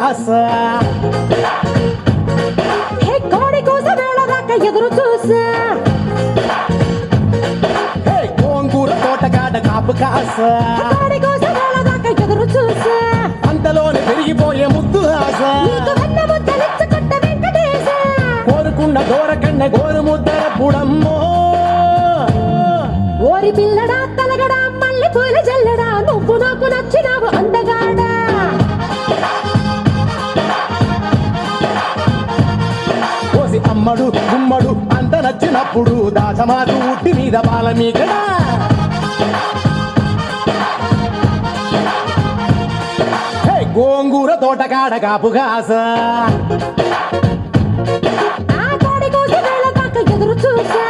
కాస కోడి కోసం వేళదాకా ఎదురు చూసా గోంగూర తోటకాడ కాపు కాస కోడి కోసం వేళదాకా ఎదురు చూసా అంతలోనే పెరిగిపోయే ముద్దు ఆశ నీకు వెన్న ముద్దలిచ్చుకుంట వెంకటేశ కోరుకున్న దూరకన్న గోరు ముద్దర పుడమ్మో ఓరి పిల్లడా తలగడా మళ్ళీ పూల జల్లడా నువ్వు నాకు నచ్చినావు అందగాడా కోసి అమ్మడు గుమ్మడు అంత నచ్చినప్పుడు దాచమాకు ఉట్టి మీద బాల మీగడా గోంగూర తోటకాడ కాపు కాస ఆ కోడి కోసం వేళదాకా ఎదురు చూసా